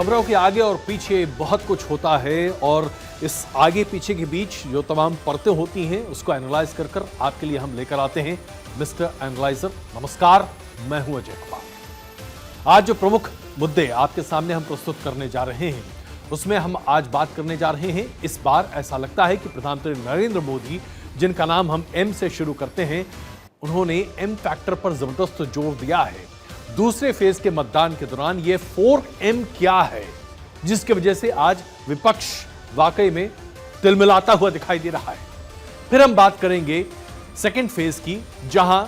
खबरों के आगे और पीछे बहुत कुछ होता है और इस आगे पीछे के बीच जो तमाम परतें होती हैं उसको एनालाइज कर कर आपके लिए हम लेकर आते हैं मिस्टर एनालाइजर। नमस्कार, मैं हूं अजय कुमार। आज जो प्रमुख मुद्दे आपके सामने हम प्रस्तुत करने जा रहे हैं उसमें हम आज बात करने जा रहे हैं। इस बार ऐसा लगता है कि प्रधानमंत्री नरेंद्र मोदी, जिनका नाम हम एम से शुरू करते हैं, उन्होंने एम फैक्टर पर जबरदस्त जोर दिया है। दूसरे फेज के मतदान के दौरान ये 4M क्या है, जिसकी वजह से आज विपक्ष वाकई में तिलमिलाता हुआ दिखाई दे रहा है। फिर हम बात करेंगे सेकेंड फेज की, जहां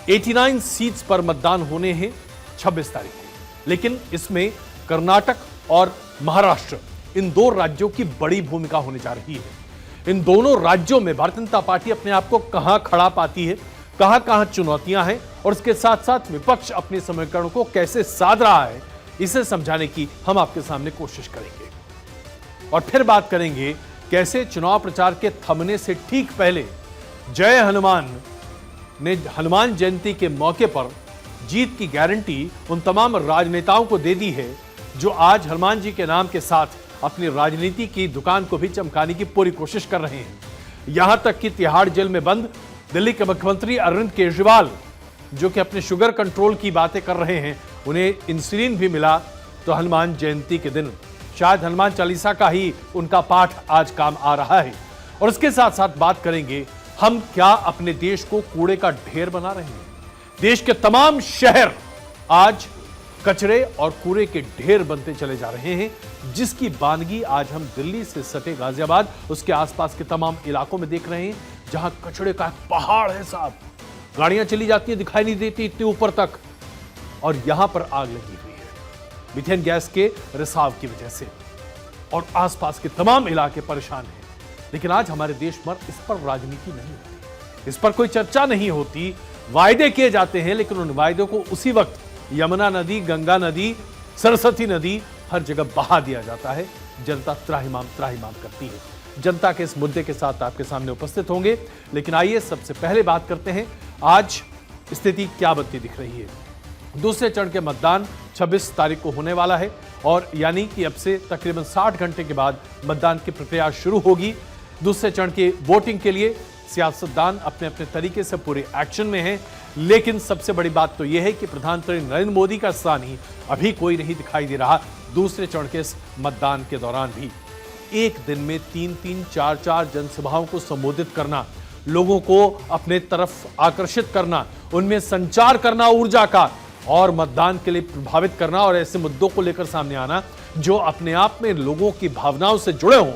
89 सीट्स पर मतदान होने हैं 26 तारीख को, लेकिन इसमें कर्नाटक और महाराष्ट्र, इन दो राज्यों की बड़ी भूमिका होने जा रही है। इन दोनों राज्यों में भारतीय जनता पार्टी अपने आप को कहां खड़ा पाती है, कहां कहां चुनौतियां हैं और उसके साथ साथ विपक्ष अपने समीकरणों को कैसे साध रहा है, इसे समझाने की हम आपके सामने कोशिश करेंगे। और फिर बात करेंगे कैसे चुनाव प्रचार के थमने से ठीक पहले जय हनुमान ने हनुमान जयंती के मौके पर जीत की गारंटी उन तमाम राजनेताओं को दे दी है जो आज हनुमान जी के नाम के साथ अपनी राजनीति की दुकान को भी चमकाने की पूरी कोशिश कर रहे हैं। यहां तक कि तिहाड़ जेल में बंद दिल्ली के मुख्यमंत्री अरविंद केजरीवाल, जो कि अपने शुगर कंट्रोल की बातें कर रहे हैं, उन्हें इंसुलिन भी मिला तो हनुमान जयंती के दिन शायद हनुमान चालीसा का ही उनका पाठ आज काम आ रहा है। और इसके साथ साथ बात करेंगे हम क्या अपने देश को कूड़े का ढेर बना रहे हैं। देश के तमाम शहर आज कचरे और कूड़े के ढेर बनते चले जा रहे हैं, जिसकी बानगी आज हम दिल्ली से सटे गाजियाबाद, उसके आसपास के तमाम इलाकों में देख रहे हैं, जहां कचरे का पहाड़ है साहब। गाड़ियां चली जाती हैं, दिखाई नहीं देती इतने ऊपर तक, और यहां पर आग लगी हुई है मीथेन गैस के रिसाव की वजह से, और आसपास के तमाम इलाके परेशान हैं। लेकिन आज हमारे देश में इस पर राजनीति नहीं होती, इस पर कोई चर्चा नहीं होती। वायदे किए जाते हैं, लेकिन उन वायदों को उसी वक्त यमुना नदी, गंगा नदी, सरस्वती नदी, हर जगह बहा दिया जाता है। जनता त्राहिमाम करती है। जनता के इस मुद्दे के साथ आपके सामने उपस्थित होंगे, लेकिन आइए सबसे पहले बात करते हैं आज स्थिति क्या बनती दिख रही है। दूसरे चरण के मतदान 26 तारीख को होने वाला है, और यानी कि अब से तकरीबन 60 घंटे के बाद मतदान की प्रक्रिया शुरू होगी। दूसरे चरण की वोटिंग के लिए सियासतदान अपने अपने तरीके से पूरे एक्शन में हैं, लेकिन सबसे बड़ी बात तो यह है कि प्रधानमंत्री नरेंद्र मोदी का स्थान ही अभी कोई नहीं दिखाई दे रहा। दूसरे चरण के इस मतदान के दौरान भी एक दिन में 3-3, 4-4 जनसभाओं को संबोधित करना, लोगों को अपने तरफ आकर्षित करना, उनमें संचार करना ऊर्जा का, और मतदान के लिए प्रभावित करना, और ऐसे मुद्दों को लेकर सामने आना जो अपने आप में लोगों की भावनाओं से जुड़े हों,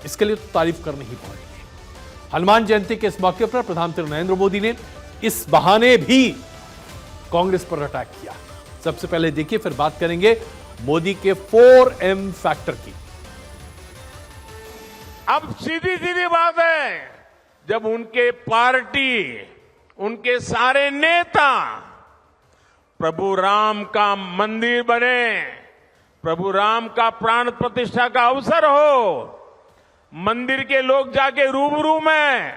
इसके लिए तो तारीफ करनी ही पड़ेगी। हनुमान जयंती के इस मौके पर प्रधानमंत्री नरेंद्र मोदी ने इस बहाने भी कांग्रेस पर अटैक किया। सबसे पहले देखिए, फिर बात करेंगे मोदी के 4M फैक्टर की। अब सीधी सीधी बात है, जब उनके पार्टी, उनके सारे नेता प्रभु राम का मंदिर बने, प्रभु राम का प्राण प्रतिष्ठा का अवसर हो, मंदिर के लोग जाके रूबरू में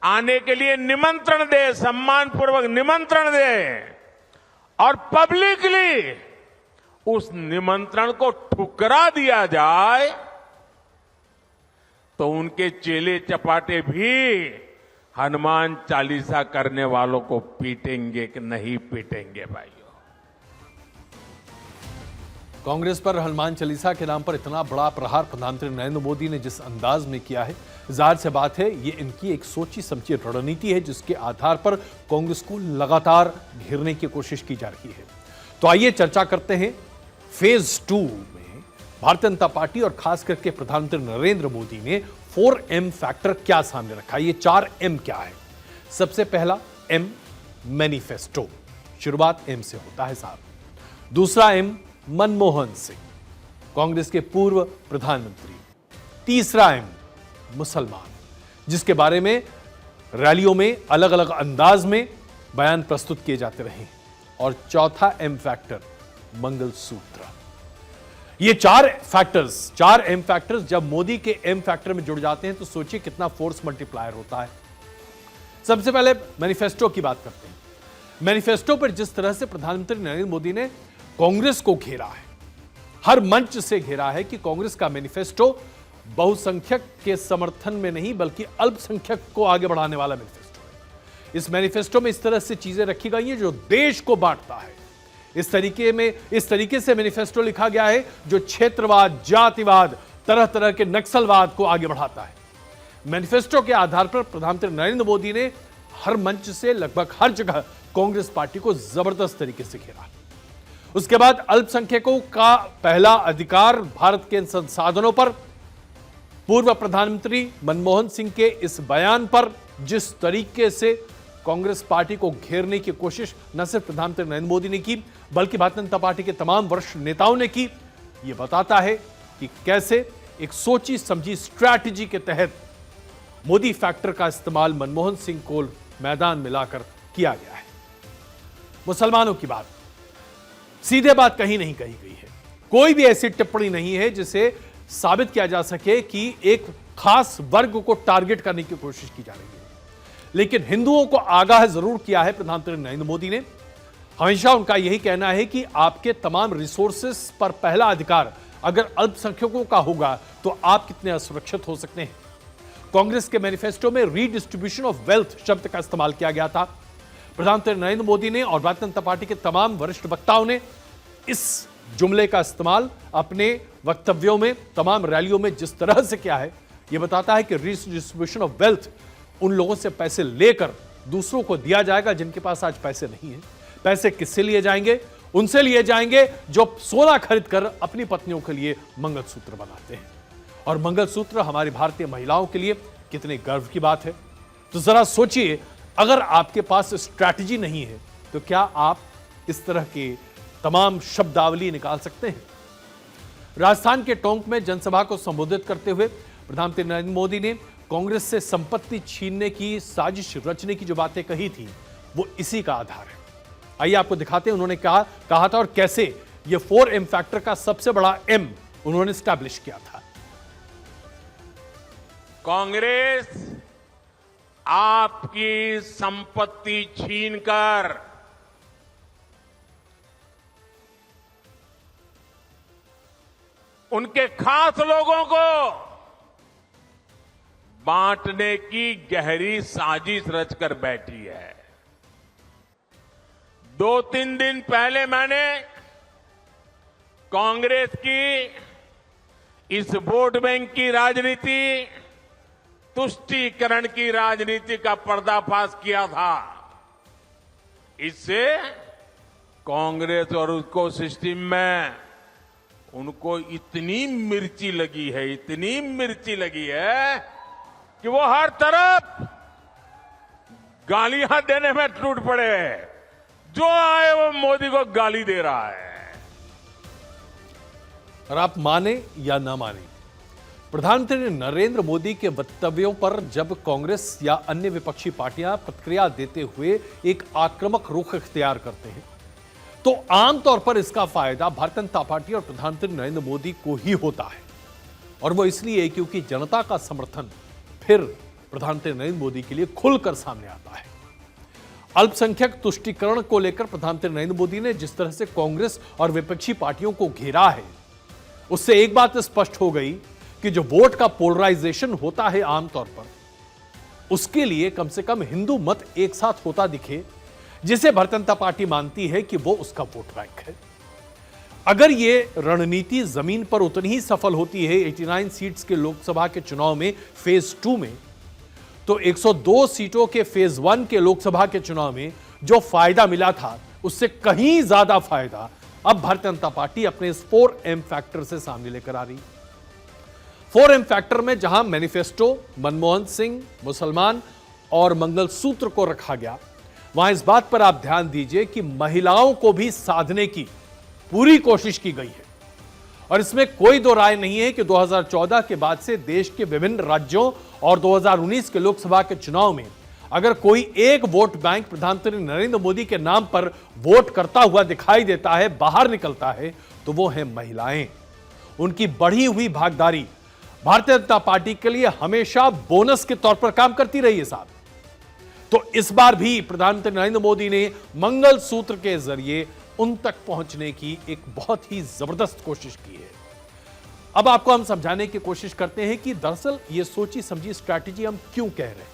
आने के लिए निमंत्रण दे, सम्मान पूर्वक निमंत्रण दे, और पब्लिकली उस निमंत्रण को ठुकरा दिया जाए, तो उनके चेले चपाटे भी हनुमान चालीसा करने वालों को पीटेंगे कि नहीं पीटेंगे भाइयों। कांग्रेस पर हनुमान चालीसा के नाम पर इतना बड़ा प्रहार प्रधानमंत्री नरेंद्र मोदी ने जिस अंदाज में किया है, जाहिर सी बात है ये इनकी एक सोची समझी रणनीति है, जिसके आधार पर कांग्रेस को लगातार घेरने की कोशिश की जा रही है। तो आइए चर्चा करते हैं फेज 2 में भारतीय जनता पार्टी और खास करके प्रधानमंत्री नरेंद्र मोदी ने 4M फैक्टर क्या सामने रखा, ये 4M क्या है। सबसे पहला M, मैनिफेस्टो। शुरुआत M से होता है साहब। दूसरा M, मनमोहन सिंह, कांग्रेस के पूर्व प्रधानमंत्री। तीसरा M, मुसलमान, जिसके बारे में रैलियों में अलग अलग अंदाज में बयान प्रस्तुत किए जाते रहे। और चौथा M फैक्टर, मंगलसूत्र। ये 4 M फैक्टर्स जब मोदी के M फैक्टर में जुड़ जाते हैं तो सोचिए कितना फोर्स मल्टीप्लायर होता है। सबसे पहले मैनिफेस्टो की बात करते हैं। मैनिफेस्टो पर जिस तरह से प्रधानमंत्री नरेंद्र मोदी ने कांग्रेस को घेरा है, हर मंच से घेरा है कि कांग्रेस का मैनिफेस्टो बहुसंख्यक के समर्थन में नहीं बल्कि अल्पसंख्यक को आगे बढ़ाने वाला मैनिफेस्टो है। इस मैनिफेस्टो में इस तरह से चीजें रखी गई हैं जो देश को बांटता है। इस तरीके से मैनिफेस्टो लिखा गया है जो क्षेत्रवाद, जातिवाद, तरह तरह के नक्सलवाद को आगे बढ़ाता है। मैनिफेस्टो के आधार पर प्रधानमंत्री नरेंद्र मोदी ने हर मंच से लगभग हर जगह कांग्रेस पार्टी को जबरदस्त तरीके से घेरा। उसके बाद अल्पसंख्यकों का पहला अधिकार भारत के संसाधनों पर, पूर्व प्रधानमंत्री मनमोहन सिंह के इस बयान पर जिस तरीके से कांग्रेस पार्टी को घेरने की कोशिश न सिर्फ प्रधानमंत्री नरेंद्र मोदी ने की बल्कि भारतीय जनता पार्टी के तमाम वरिष्ठ नेताओं ने की, यह बताता है कि कैसे एक सोची समझी स्ट्रैटेजी के तहत मोदी फैक्टर का इस्तेमाल मनमोहन सिंह को मैदान में लाकर किया गया है। मुसलमानों की बात सीधे बात कहीं नहीं कही गई है। कोई भी ऐसी टिप्पणी नहीं है जिसे साबित किया जा सके कि एक खास वर्ग को टारगेट करने की कोशिश की जा रही है। लेकिन हिंदुओं को आगाह जरूर किया है प्रधानमंत्री नरेंद्र मोदी ने। हमेशा उनका यही कहना है कि आपके तमाम रिसोर्सेस पर पहला अधिकार अगर अल्पसंख्यकों का होगा तो आप कितने असुरक्षित हो सकते हैं। कांग्रेस के मैनिफेस्टो में रीडिस्ट्रीब्यूशन ऑफ वेल्थ शब्द का इस्तेमाल किया गया था। प्रधानमंत्री नरेंद्र मोदी ने और भारतीय जनता पार्टी के तमाम वरिष्ठ वक्ताओं ने इस जुमले का इस्तेमाल अपने वक्तव्यों में, तमाम रैलियों में जिस तरह से किया है, यह बताता है कि रीडिस्ट्रीब्यूशन ऑफ वेल्थ उन लोगों से पैसे लेकर दूसरों को दिया जाएगा जिनके पास आज पैसे नहीं है। पैसे किससे लिए जाएंगे? उनसे लिए जाएंगे जो सोना खरीद कर अपनी पत्नियों के लिए मंगलसूत्र बनाते हैं। और मंगलसूत्र हमारी भारतीय महिलाओं के लिए कितने गर्व की बात है। तो जरा सोचिए, अगर आपके पास स्ट्रैटेजी नहीं है तो क्या आप इस तरह के तमाम शब्दावली निकाल सकते हैं? राजस्थान के टोंक में जनसभा को संबोधित करते हुए प्रधानमंत्री नरेंद्र मोदी ने कांग्रेस से संपत्ति छीनने की साजिश रचने की जो बातें कही थी वो इसी का आधार है। आइए आपको दिखाते हैं उन्होंने कहा था और कैसे ये 4M फैक्टर का सबसे बड़ा M उन्होंने स्टैब्लिश किया था। कांग्रेस आपकी संपत्ति छीनकर उनके खास लोगों को बांटने की गहरी साजिश रचकर बैठी है। 2-3 दिन पहले मैंने कांग्रेस की इस वोट बैंक की राजनीति, तुष्टीकरण की राजनीति का पर्दाफाश किया था। इससे कांग्रेस और उसको सिस्टम में उनको इतनी मिर्ची लगी है कि वो हर तरफ गालियां देने में टूट पड़े। जो आए वो मोदी को गाली दे रहा है। और आप माने या ना माने, प्रधानमंत्री नरेंद्र मोदी के वक्तव्यों पर जब कांग्रेस या अन्य विपक्षी पार्टियां प्रतिक्रिया देते हुए एक आक्रामक रुख इख्तियार करते हैं तो आमतौर पर इसका फायदा भारतीय जनता पार्टी और प्रधानमंत्री नरेंद्र मोदी को ही होता है। और वो इसलिए क्योंकि जनता का समर्थन फिर प्रधानमंत्री नरेंद्र मोदी के लिए खुलकर सामने आता है। अल्पसंख्यक तुष्टीकरण को लेकर प्रधानमंत्री नरेंद्र मोदी ने जिस तरह से कांग्रेस और विपक्षी पार्टियों को घेरा है, उससे एक बात स्पष्ट हो गई कि जो वोट का पोलराइजेशन होता है आमतौर पर, उसके लिए कम से कम हिंदू मत एक साथ होता दिखे, जिसे भारतीय जनता पार्टी मानती है कि वो उसका वोट बैंक है। अगर ये रणनीति जमीन पर उतनी ही सफल होती है 89 सीट्स के लोकसभा के चुनाव में फेज 2 में, तो 102 सीटों के फेज 1 के लोकसभा के चुनाव में जो फायदा मिला था उससे कहीं ज्यादा फायदा अब भारतीय जनता पार्टी अपने इस 4M फैक्टर से सामने लेकर आ रही। 4M फैक्टर में जहां मैनिफेस्टो, मनमोहन सिंह, मुसलमान और मंगलसूत्र को रखा गया, वहां इस बात पर आप ध्यान दीजिए कि महिलाओं को भी साधने की पूरी कोशिश की गई है। और इसमें कोई दो राय नहीं है कि 2014 के बाद से देश के विभिन्न राज्यों और 2019 के लोकसभा के चुनाव में अगर कोई एक वोट बैंक प्रधानमंत्री नरेंद्र मोदी के नाम पर वोट करता हुआ दिखाई देता है, बाहर निकलता है, तो वो है महिलाएं। उनकी बढ़ी हुई भागीदारी भारतीय जनता पार्टी के लिए हमेशा बोनस के तौर पर काम करती रही है साहब। तो इस बार भी प्रधानमंत्री नरेंद्र मोदी ने मंगलसूत्र के जरिए उन तक पहुंचने की एक बहुत ही जबरदस्त कोशिश की है। अब आपको हम समझाने की कोशिश करते हैं कि दरअसल ये सोची समझी स्ट्रैटेजी हम क्यों कह रहे हैं।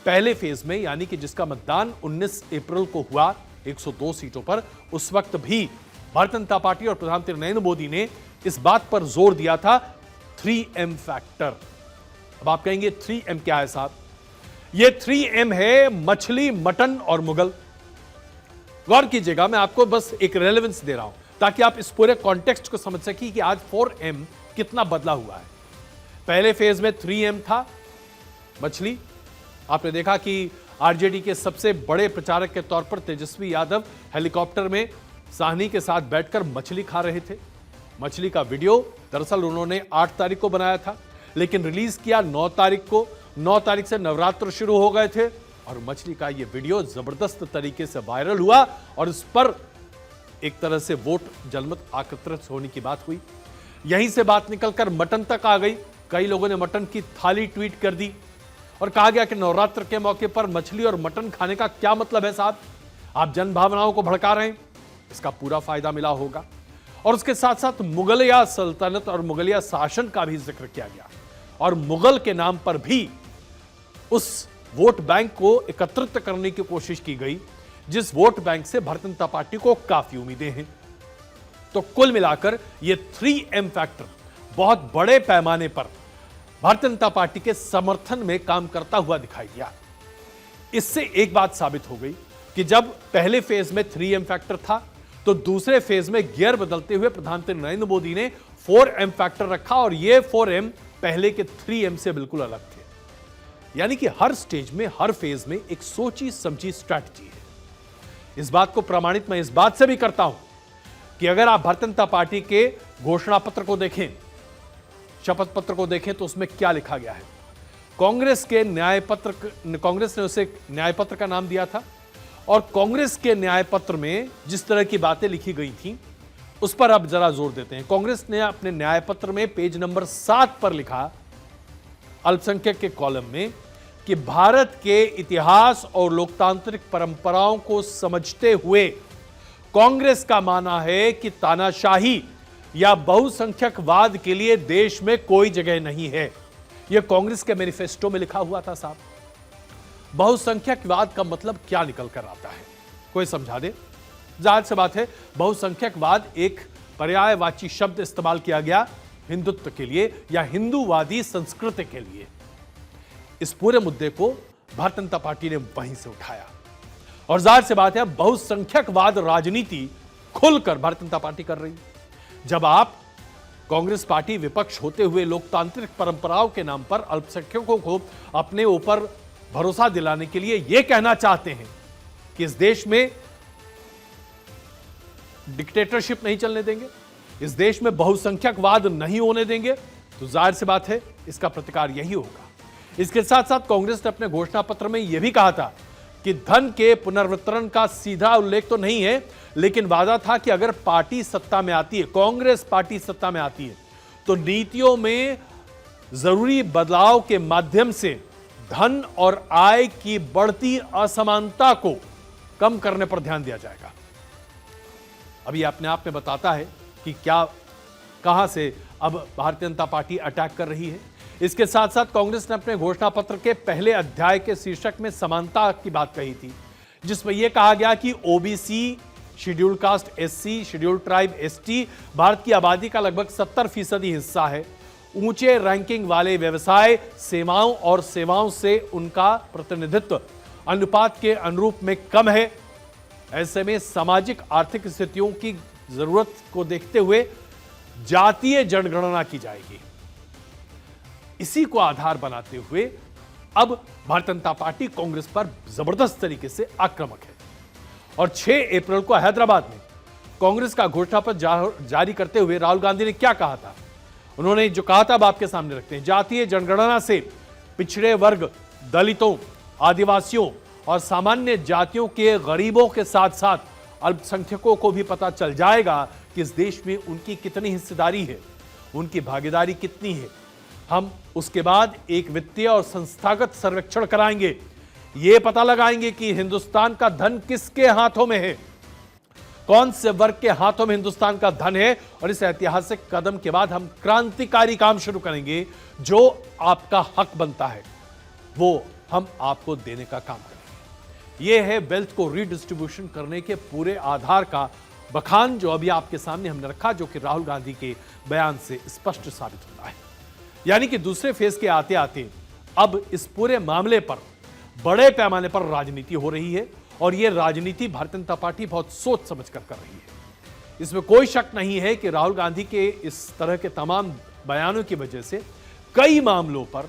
पहले फेज में, यानी कि जिसका मतदान 19 अप्रैल को हुआ 102 सीटों पर, उस वक्त भी भारतीय जनता पार्टी और प्रधानमंत्री नरेंद्र मोदी ने इस बात पर जोर दिया था 3M फैक्टर। अब आप कहेंगे 3M क्या है साहब? ये 3M है मछली, मटन और मुगल। गौर कीजिएगा, मैं आपको बस एक रेलेवेंस दे रहा हूं ताकि आप इस पूरे कॉन्टेक्स्ट को समझ सकें कि आज 4M कितना बदला हुआ है। पहले फेज में 3M था, मछली। आपने देखा कि आरजेडी के सबसे बड़े प्रचारक के तौर पर तेजस्वी यादव हेलीकॉप्टर में साहनी के साथ बैठकर मछली खा रहे थे। मछली का वीडियो दरअसल उन्होंने 8 तारीख को बनाया था, लेकिन रिलीज किया 9 तारीख को। 9 तारीख से नवरात्र शुरू हो गए थे और मछली का यह वीडियो जबरदस्त तरीके से वायरल हुआ और इस पर एक तरह से वोट जनमत आकर्षित होने की बात हुई। यहीं से बात निकलकर मटन तक आ गई। कई लोगों ने मटन की थाली ट्वीट कर दी और कहा गया कि नवरात्र के मौके पर मछली और मटन खाने का क्या मतलब है साहब? आप जन भावनाओं को भड़का रहे हैं। इसका पूरा फायदा मिला होगा। और उसके साथ साथ मुगलिया सल्तनत और मुगलिया शासन का भी जिक्र किया गया और मुगल के नाम पर भी उस वोट बैंक को एकत्रित करने की कोशिश की गई, जिस वोट बैंक से भारतीय जनता पार्टी को काफी उम्मीदें हैं। तो कुल मिलाकर यह 3M फैक्टर बहुत बड़े पैमाने पर भारतीय जनता पार्टी के समर्थन में काम करता हुआ दिखाई दिया। इससे एक बात साबित हो गई कि जब पहले फेज में 3M फैक्टर था, तो दूसरे फेज में गियर बदलते हुए प्रधानमंत्री नरेंद्र मोदी ने 4M फैक्टर रखा और यह 4M पहले के 3M से बिल्कुल अलग थे। यानी कि हर स्टेज में, हर फेज में एक सोची समझी स्ट्रैटेजी है। इस बात को प्रमाणित मैं इस बात से भी करता हूं कि अगर आप भारतीय जनता पार्टी के घोषणा पत्र को देखें, शपथ पत्र को देखें, तो उसमें क्या लिखा गया है। कांग्रेस ने उसे न्याय पत्र का नाम दिया था और कांग्रेस के न्याय पत्र में जिस तरह की बातें लिखी गई थी उस पर अब जरा जोर देते हैं। कांग्रेस ने अपने न्याय पत्र में पेज नंबर 7 पर लिखा, अल्पसंख्यक के कॉलम में, कि भारत के इतिहास और लोकतांत्रिक परंपराओं को समझते हुए कांग्रेस का मानना है कि तानाशाही या बहुसंख्यकवाद के लिए देश में कोई जगह नहीं है। यह कांग्रेस के मैनिफेस्टो में लिखा हुआ था साहब। बहुसंख्यकवाद का मतलब क्या निकल कर आता है, कोई समझा दे। जाहिर सी बात है, बहुसंख्यकवाद एक पर्यायवाची शब्द इस्तेमाल किया गया हिंदुत्व के लिए या हिंदूवादी संस्कृति के लिए। इस पूरे मुद्दे को भारतीय जनता पार्टी ने वहीं से उठाया और जाहिर सी बात है, बहुसंख्यकवाद राजनीति खुलकर भारतीय जनता पार्टी कर रही है। जब आप कांग्रेस पार्टी विपक्ष होते हुए लोकतांत्रिक परंपराओं के नाम पर अल्पसंख्यकों को अपने ऊपर भरोसा दिलाने के लिए यह कहना चाहते हैं कि इस देश में डिक्टेटरशिप नहीं चलने देंगे, इस देश में बहुसंख्यकवाद नहीं होने देंगे, तो जाहिर सी बात है इसका प्रतिकार यही होगा। इसके साथ साथ कांग्रेस ने अपने घोषणा पत्र में यह भी कहा था कि धन के पुनर्वितरण का सीधा उल्लेख तो नहीं है, लेकिन वादा था कि अगर पार्टी सत्ता में आती है, कांग्रेस पार्टी सत्ता में आती है, तो नीतियों में जरूरी बदलाव के माध्यम से धन और आय की बढ़ती असमानता को कम करने पर ध्यान दिया जाएगा। अभी अपने आप में बताता है कि कहां से अब भारतीय जनता पार्टी अटैक कर रही है। इसके साथ साथ कांग्रेस ने अपने घोषणा पत्र के पहले अध्याय के शीर्षक में समानता की बात कही थी, जिसमें यह कहा गया कि OBC, scheduled caste SC, scheduled tribe ST Bharat की आबादी का लगभग 70% हिस्सा है। ऊंचे रैंकिंग वाले व्यवसाय, सेवाओं और सेवाओं से उनका प्रतिनिधित्व अनुपात के अनुरूप में कम है। ऐसे में सामाजिक आर्थिक स्थितियों की जरूरत को देखते हुए जातीय जनगणना की जाएगी। इसी को आधार बनाते हुए अब भारतीय जनता पार्टी कांग्रेस पर जबरदस्त तरीके से आक्रामक है और 6 अप्रैल को हैदराबाद में कांग्रेस का घोषणा पत्र जारी करते हुए राहुल गांधी ने क्या कहा था। उन्होंने जो कहा था अब आपके सामने रखते हैं। जातीय जनगणना से पिछड़े वर्ग, दलितों, आदिवासियों और सामान्य जातियों के गरीबों के साथ साथ अल्पसंख्यकों को भी पता चल जाएगा कि इस देश में उनकी कितनी हिस्सेदारी है, उनकी भागीदारी कितनी है। हम उसके बाद एक वित्तीय और संस्थागत सर्वेक्षण कराएंगे, यह पता लगाएंगे कि हिंदुस्तान का धन किसके हाथों में है। कौन से वर्ग के हाथों में हिंदुस्तान का धन है, और इस ऐतिहासिक कदम के बाद हम क्रांतिकारी काम शुरू करेंगे। जो आपका हक बनता है वो हम आपको देने का काम करेंगे। यह है वेल्थ को रीडिस्ट्रीब्यूशन करने के पूरे आधार का बखान जो अभी आपके सामने हमने रखा, जो कि राहुल गांधी के बयान से स्पष्ट साबित होता है। यानी कि दूसरे फेज के आते आते अब इस पूरे मामले पर बड़े पैमाने पर राजनीति हो रही है, और यह राजनीति भारतीय जनता पार्टी बहुत सोच समझ कर रही है। इसमें कोई शक नहीं है कि राहुल गांधी के इस तरह के तमाम बयानों की वजह से कई मामलों पर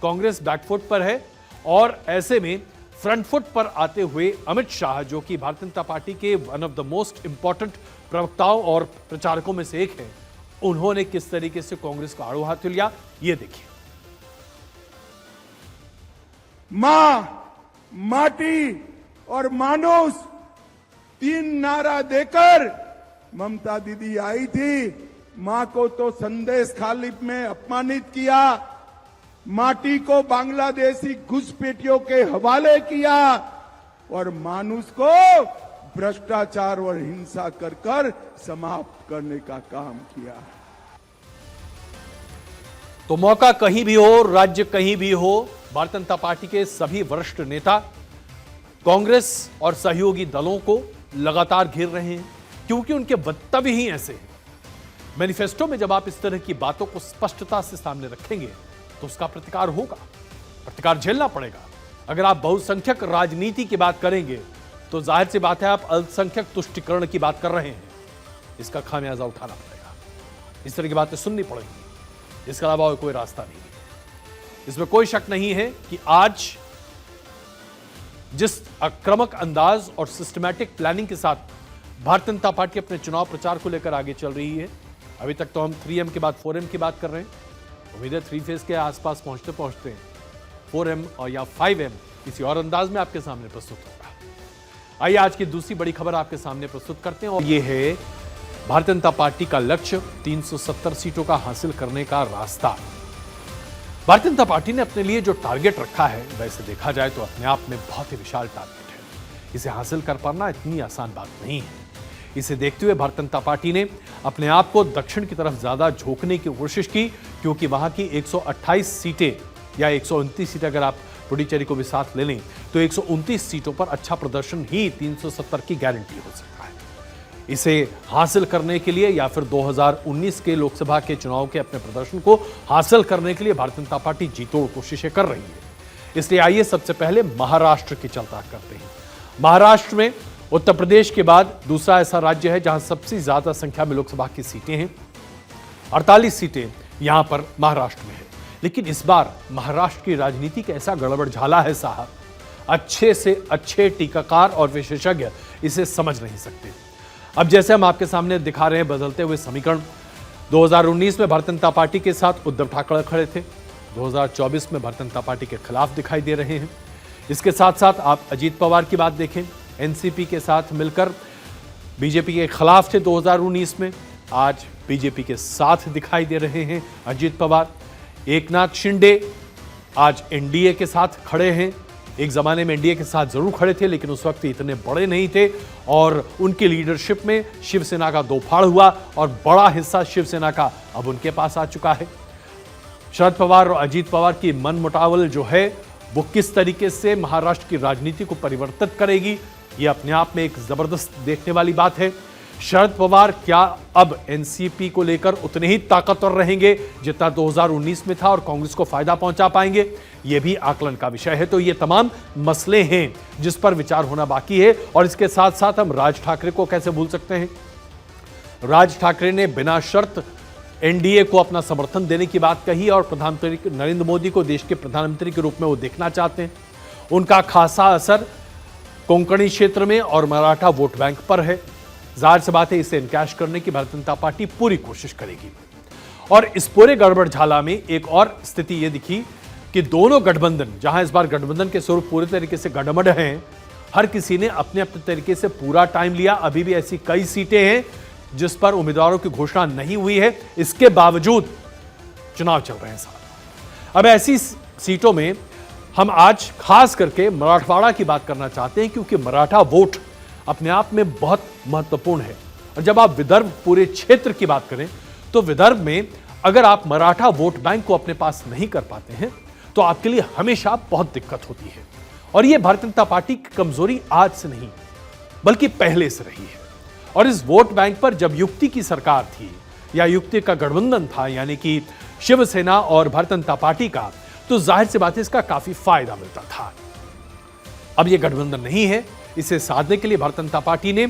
कांग्रेस बैकफुट पर है, और ऐसे में फ्रंट फुट पर आते हुए अमित शाह, जो कि भारतीय जनता पार्टी के one of the most important प्रवक्ताओं और प्रचारकों में से एक है, उन्होंने किस तरीके से कांग्रेस को आड़ू हाथ लिया, यह देखिए। मां, माटी और मानुष, तीन नारा देकर ममता दीदी आई थी। मां को तो संदेश खालिद में अपमानित किया, माटी को बांग्लादेशी घुसपैठियों के हवाले किया, और मानुष को भ्रष्टाचार और हिंसा कर समाप्त करने का काम किया। तो मौका कहीं भी हो, राज्य कहीं भी हो, भारतीय जनता पार्टी के सभी वरिष्ठ नेता कांग्रेस और सहयोगी दलों को लगातार घेर रहे हैं, क्योंकि उनके वक्तव्य ही ऐसे हैं। मैनिफेस्टो में जब आप इस तरह की बातों को स्पष्टता से सामने रखेंगे तो उसका प्रतिकार होगा, प्रतिकार झेलना पड़ेगा। अगर आप बहुसंख्यक राजनीति की बात करेंगे तो जाहिर सी बात है आप अल्पसंख्यक तुष्टिकरण की बात कर रहे हैं, इसका खामियाजा उठाना पड़ेगा, इस तरह की बातें सुननी पड़ेगी, इसके अलावा कोई रास्ता नहीं है। इसमें कोई शक नहीं है कि आज जिस आक्रामक अंदाज और सिस्टमैटिक प्लानिंग के साथ भारतीय जनता पार्टी अपने चुनाव प्रचार को लेकर आगे चल रही है, अभी तक तो हम 3M के बाद 4M की बात कर रहे हैं, उम्मीद है 3 फेज के आसपास पहुंचते पहुंचते 4M और या 5M किसी और अंदाज में आपके सामने प्रस्तुत होगा। आइए आज की दूसरी बड़ी खबर आपके सामने प्रस्तुत करते हैं, और यह है भारतीय जनता पार्टी का लक्ष्य 370 सीटों का हासिल करने का रास्ता। भारतीय जनता पार्टी ने अपने लिए जो टारगेट रखा है, वैसे देखा जाए तो अपने आप में बहुत ही विशाल टारगेट है। इसे हासिल कर पाना इतनी आसान बात नहीं है। इसे देखते हुए भारतीय जनता पार्टी ने अपने आप को दक्षिण की तरफ ज्यादा झोंकने की कोशिश की, क्योंकि वहां की 128 सीटें या 129 सीटें अगर आप पुडुचेरी को भी साथ ले लें तो 129 सीटों पर अच्छा प्रदर्शन ही 370 की गारंटी हो सकता है। इसे हासिल करने के लिए या फिर 2019 के लोकसभा के चुनाव के अपने प्रदर्शन को हासिल करने के लिए भारतीय जनता पार्टी जी तोड़ कोशिशें कर रही है। इसलिए आइए सबसे पहले महाराष्ट्र की चर्चा करते हैं। महाराष्ट्र में उत्तर प्रदेश के बाद दूसरा ऐसा राज्य है जहां सबसे ज्यादा संख्या में लोकसभा की सीटें हैं, 48 सीटें यहां पर महाराष्ट्र में है। लेकिन इस बार महाराष्ट्र की राजनीति का ऐसा गड़बड़ झाला है साहब, अच्छे से अच्छे टीकाकार और विशेषज्ञ इसे समझ नहीं सकते। अब जैसे हम आपके सामने दिखा रहे हैं बदलते हुए समीकरण, 2019 में भारतीय जनता पार्टी के साथ उद्धव ठाकरे खड़े थे, 2024 में भारतीय जनता पार्टी के खिलाफ दिखाई दे रहे हैं। इसके साथ साथ आप अजीत पवार की बात देखें, एनसीपी के साथ मिलकर बीजेपी के खिलाफ थे 2019 में, आज बीजेपी के साथ दिखाई दे रहे हैं अजीत पवार। एकनाथ शिंदे आज एनडीए के साथ खड़े हैं। एक जमाने में एनडीए के साथ जरूर खड़े थे, लेकिन उस वक्त इतने बड़े नहीं थे, और उनकी लीडरशिप में शिवसेना का दो फाड़ हुआ और बड़ा हिस्सा शिवसेना का अब उनके पास आ चुका है। शरद पवार और अजीत पवार की मनमुटावल जो है वो किस तरीके से महाराष्ट्र की राजनीति को परिवर्तित करेगी, ये अपने आप में एक जबरदस्त देखने वाली बात है। शरद पवार क्या अब एनसीपी को लेकर उतने ही ताकतवर रहेंगे जितना 2019 में था और कांग्रेस को फायदा पहुंचा पाएंगे, यह भी आकलन का विषय है। तो ये तमाम मसले हैं जिस पर विचार होना बाकी है। और इसके साथ साथ हम राज ठाकरे को कैसे भूल सकते हैं। राज ठाकरे ने बिना शर्त एनडीए को अपना समर्थन देने की बात कही और प्रधानमंत्री नरेंद्र मोदी को देश के प्रधानमंत्री के रूप में वो देखना चाहते हैं। उनका खासा असर कोंकणी क्षेत्र में और मराठा वोट बैंक पर है। जाहिर सी बात है इसे इनकैश करने की भारतीय जनता पार्टी पूरी कोशिश करेगी। और इस पूरे गड़बड़ झाला में एक और स्थिति यह दिखी कि दोनों गठबंधन, जहां इस बार गठबंधन के स्वरूप पूरे तरीके से गड़बड़ हैं, हर किसी ने अपने अपने तरीके से पूरा टाइम लिया। अभी भी ऐसी कई सीटें हैं जिस पर उम्मीदवारों की घोषणा नहीं हुई है, इसके बावजूद चुनाव चल रहे हैं साहब। अब ऐसी सीटों में हम आज खास करके मराठवाड़ा की बात करना चाहते हैं, क्योंकि मराठा वोट अपने आप में बहुत महत्वपूर्ण है। और जब आप विदर्भ पूरे क्षेत्र की बात करें तो विदर्भ में अगर आप मराठा वोट बैंक को अपने पास नहीं कर पाते हैं तो आपके लिए हमेशा बहुत दिक्कत होती है। और यह भारतीय जनता पार्टी की कमजोरी आज से नहीं बल्कि पहले से रही है। और इस वोट बैंक पर जब युक्ति की सरकार थी या युक्ति का गठबंधन था, यानी कि शिवसेना और भारतीय जनता पार्टी का, तो जाहिर सी बात है इसका काफी फायदा मिलता था। अब यह गठबंधन नहीं है। इसे साधने के लिए भारतीय जनता पार्टी ने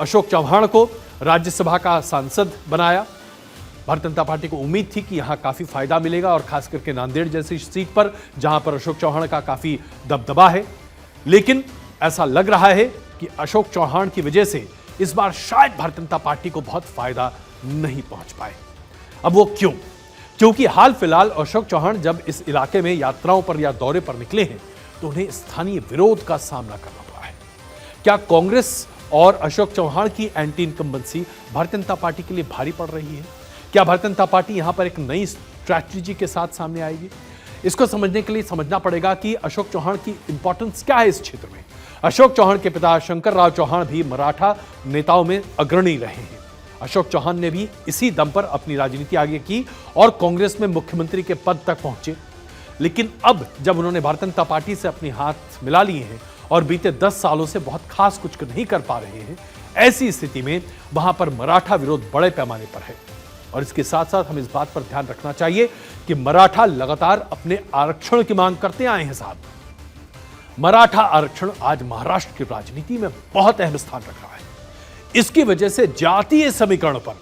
अशोक चौहान को राज्यसभा का सांसद बनाया। भारतीय जनता पार्टी को उम्मीद थी कि यहां काफी फायदा मिलेगा और खास करके नांदेड़ जैसी सीट पर जहां पर अशोक चौहान का काफी दबदबा है। लेकिन ऐसा लग रहा है कि अशोक चौहान की वजह से इस बार शायद भारतीय जनता पार्टी को बहुत फायदा नहीं पहुंच पाए। अब वो क्यों? क्योंकि हाल फिलहाल अशोक चौहान जब इस इलाके में यात्राओं पर या दौरे पर निकले हैं तो उन्हें स्थानीय विरोध का सामना करना पड़ा है। क्या कांग्रेस और अशोक चौहान की एंटी इनकम्बेंसी भारतीय जनता पार्टी के लिए भारी पड़ रही है? क्या भारतीय जनता पार्टी यहां पर एक नई स्ट्रैटेजी के साथ सामने आएगी? इसको समझने के लिए समझना पड़ेगा कि अशोक चौहान की इंपॉर्टेंस क्या है इस क्षेत्र में। अशोक चौहान के पिता शंकर राव चौहान भी मराठा नेताओं में अग्रणी रहे हैं। अशोक चौहान ने भी इसी दम पर अपनी राजनीति आगे की और कांग्रेस में मुख्यमंत्री के पद तक पहुंचे। लेकिन अब जब उन्होंने भारतीय जनता पार्टी से अपने हाथ मिला लिए हैं और बीते 10 सालों से बहुत खास कुछ नहीं कर पा रहे हैं, ऐसी स्थिति में वहां पर मराठा विरोध बड़े पैमाने पर है। और इसके साथ साथ हमें इस बात पर ध्यान रखना चाहिए कि मराठा लगातार अपने आरक्षण की मांग करते आए हैं साहब। मराठा आरक्षण आज महाराष्ट्र की राजनीति में बहुत अहम स्थान रख रहा है। इसकी वजह से जातीय समीकरण पर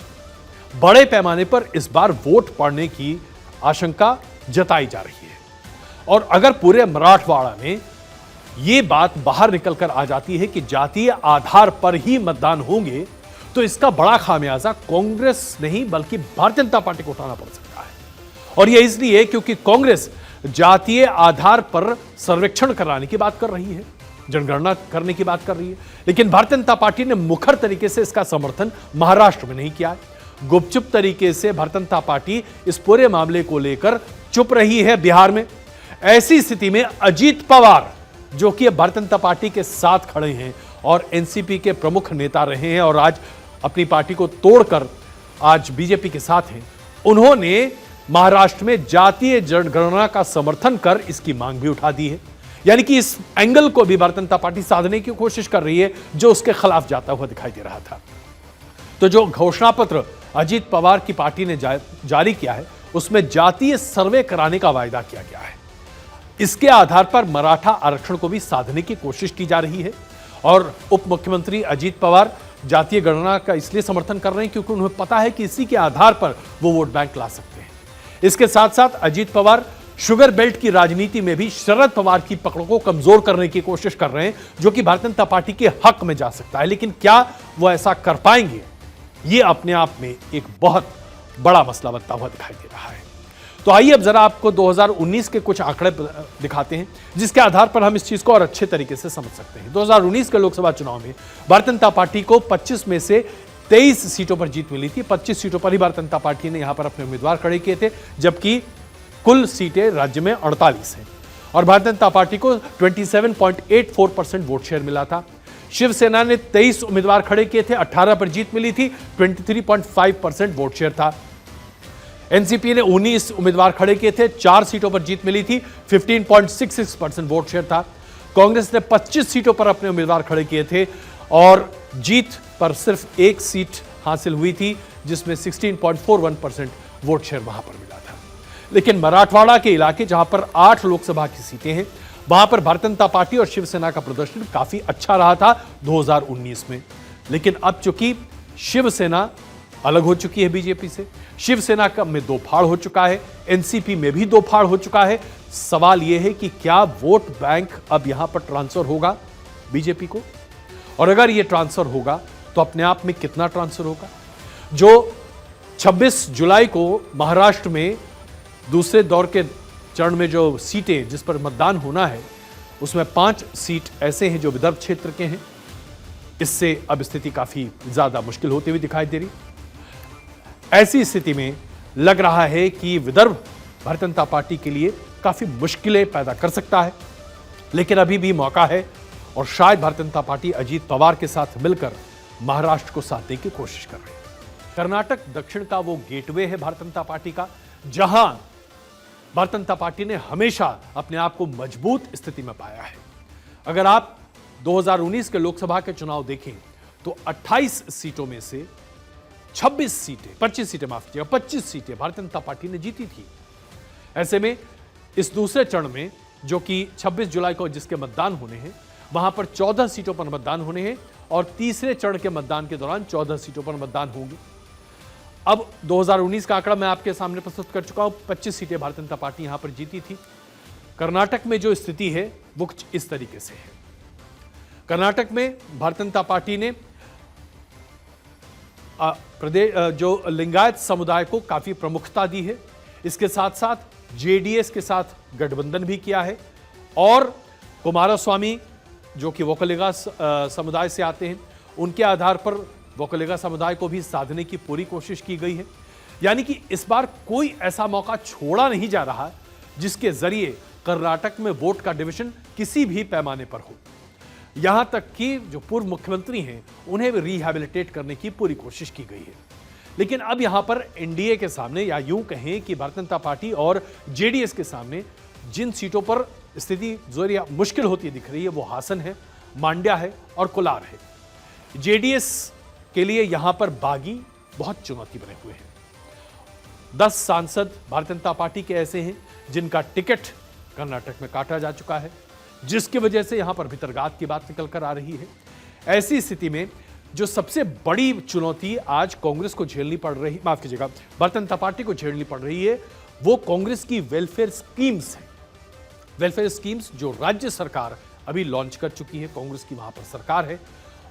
बड़े पैमाने पर इस बार वोट पड़ने की आशंका जताई जा रही है। और अगर पूरे मराठवाड़ा में यह बात बाहर निकलकर आ जाती है कि जातीय आधार पर ही मतदान होंगे तो इसका बड़ा खामियाजा कांग्रेस नहीं बल्कि भारतीय जनता पार्टी को उठाना पड़ सकता है। और यह इसलिए क्योंकि कांग्रेस जातीय आधार पर सर्वेक्षण कराने की बात कर रही है, जनगणना करने की बात कर रही है, लेकिन भारतीय जनता पार्टी ने मुखर तरीके से इसका समर्थन महाराष्ट्र में नहीं किया है। गुपचुप तरीके से भारतीय जनता पार्टी इस पूरे मामले को लेकर चुप रही है बिहार में। ऐसी स्थिति में अजीत पवार, जो कि भारतीय जनता पार्टी के साथ खड़े हैं और एनसीपी के प्रमुख नेता रहे हैं और आज अपनी पार्टी को तोड़कर आज बीजेपी के साथ हैं, उन्होंने महाराष्ट्र में जातीय जनगणना का समर्थन कर इसकी मांग भी उठा दी है। यानी कि इस एंगल को भी भारतीय जनता पार्टी साधने की कोशिश कर रही है जो उसके खिलाफ जाता हुआ दिखाई दे रहा था। तो जो घोषणा पत्र अजीत पवार की पार्टी ने जारी किया है उसमें जातीय सर्वे कराने का वायदा किया गया है। इसके आधार पर मराठा आरक्षण को भी साधने की कोशिश की जा रही है। और उप मुख्यमंत्री अजीत पवार जातीय गणना का इसलिए समर्थन कर रहे हैं क्योंकि उन्हें पता है कि इसी के आधार पर वो वोट बैंक ला सकते हैं। इसके साथ साथ अजीत पवार शुगर बेल्ट की राजनीति में भी शरद पवार की पकड़ को कमजोर करने की कोशिश कर रहे हैं, जो कि भारतीय जनता पार्टी के हक में जा सकता है। लेकिन क्या वो ऐसा कर पाएंगे, ये अपने आप में एक बहुत बड़ा मसला बनता हुआ दिखाई दे रहा है। तो आइए अब जरा आपको 2019 के कुछ आंकड़े दिखाते हैं जिसके आधार पर हम इस चीज को और अच्छे तरीके से समझ सकते हैं। 2019 के लोकसभा चुनाव में भारतीय जनता पार्टी को 25 में से 23 सीटों पर जीत मिली थी। 25 सीटों पर ही भारतीय जनता पार्टी ने यहां पर अपने उम्मीदवार खड़े किए थे, जबकि कुल सीटें राज्य में 48 हैं और भारतीय जनता पार्टी को 27.84% वोट शेयर मिला था। शिवसेना ने 23 उम्मीदवार खड़े किए थे, 18 पर जीत मिली थी, 23.5% वोट शेयर था। एनसीपी ने 19 उम्मीदवार खड़े किए थे, 4 सीटों पर जीत मिली थी, 15.66% वोट शेयर था। कांग्रेस ने 25 सीटों पर अपने उम्मीदवार खड़े किए थे और जीत पर सिर्फ 1 सीट हासिल हुई थी जिसमें 16.41% वोट शेयर वहां पर मिला था। लेकिन मराठवाड़ा के इलाके जहां पर 8 लोकसभा की सीटें हैं वहां पर भारतीय जनता पार्टी और शिवसेना का प्रदर्शन काफी अच्छा रहा था 2019 में। लेकिन अब चूंकि शिवसेना अलग हो चुकी है बीजेपी से, शिवसेना का में 2 फाड़ हो चुका है, एनसीपी में भी 2 फाड़ हो चुका है। सवाल यह है कि क्या वोट बैंक अब यहां पर ट्रांसफर होगा बीजेपी को, और अगर यह ट्रांसफर होगा तो अपने आप में कितना ट्रांसफर होगा। जो 26 जुलाई को महाराष्ट्र में दूसरे दौर के चरण में जो सीटें जिस पर मतदान होना है उसमें 5 सीट ऐसे हैं जो विदर्भ क्षेत्र के हैं। इससे अब स्थिति काफी ज्यादा मुश्किल होती हुई दिखाई दे रही। ऐसी स्थिति में लग रहा है कि विदर्भ भारतीय जनता पार्टी के लिए काफी मुश्किलें पैदा कर सकता है, लेकिन अभी भी मौका है और शायद भारतीय जनता पार्टी अजीत पवार के साथ मिलकर महाराष्ट्र को साधने की कोशिश कर रही है। कर्नाटक दक्षिण का वो गेटवे है भारतीय जनता पार्टी का, जहां भारतीय जनता पार्टी ने हमेशा अपने आप को मजबूत स्थिति में पाया है। अगर आप 2019 के लोकसभा के चुनाव देखें तो 28 सीटों में से 25 सीटें भारतीय जनता पार्टी ने जीती थी। ऐसे में इस दूसरे चरण में, जो कि 26 जुलाई को जिसके मतदान होने हैं, वहां पर 14 सीटों पर मतदान होने हैं और तीसरे चरण के मतदान के दौरान 14 सीटों पर मतदान होंगे। अब 2019 का आंकड़ा मैं आपके सामने प्रस्तुत कर चुका हूं। 25 सीटें भारतीय जनता पार्टी यहां पर जीती थी। कर्नाटक में जो स्थिति है वो कुछ इस तरीके से है। कर्नाटक में भारतीय जनता पार्टी ने जो लिंगायत समुदाय को काफी प्रमुखता दी है। इसके साथ साथ जेडीएस के साथ गठबंधन भी किया है और कुमारस्वामी जो कि वोकलिगा समुदाय से आते हैं, उनके आधार पर वोकलिगा समुदाय को भी साधने की पूरी कोशिश की गई है। यानी कि इस बार कोई ऐसा मौका छोड़ा नहीं जा रहा जिसके जरिए कर्नाटक में वोट का डिवीजन किसी भी पैमाने पर हो। यहां तक कि जो पूर्व मुख्यमंत्री हैं उन्हें भी रिहैबिलिटेट करने की पूरी कोशिश की गई है। लेकिन अब यहां पर एनडीए के सामने, या यूं कहें कि भारतीय जनता पार्टी और जेडीएस के सामने जिन सीटों पर स्थिति जो मुश्किल होती दिख रही है वो हासन है, मांड्या है और कोलार है। जेडीएस के लिए यहां पर बागी बहुत चुनौती बने हुए हैं। 10 सांसद भारतीय जनता पार्टी के ऐसे हैं जिनका टिकट कर्नाटक में काटा जा चुका है, जिसकी वजह से यहां पर भितरगात की बात निकल कर आ रही है। ऐसी स्थिति में जो सबसे बड़ी चुनौती आज कांग्रेस को झेलनी पड़ रही, माफ कीजिएगा, भारतीय जनता पार्टी को झेलनी पड़ रही है, वो कांग्रेस की वेलफेयर स्कीम्स है। वेलफेयर स्कीम्स जो राज्य सरकार अभी लॉन्च कर चुकी है, कांग्रेस की वहां पर सरकार है,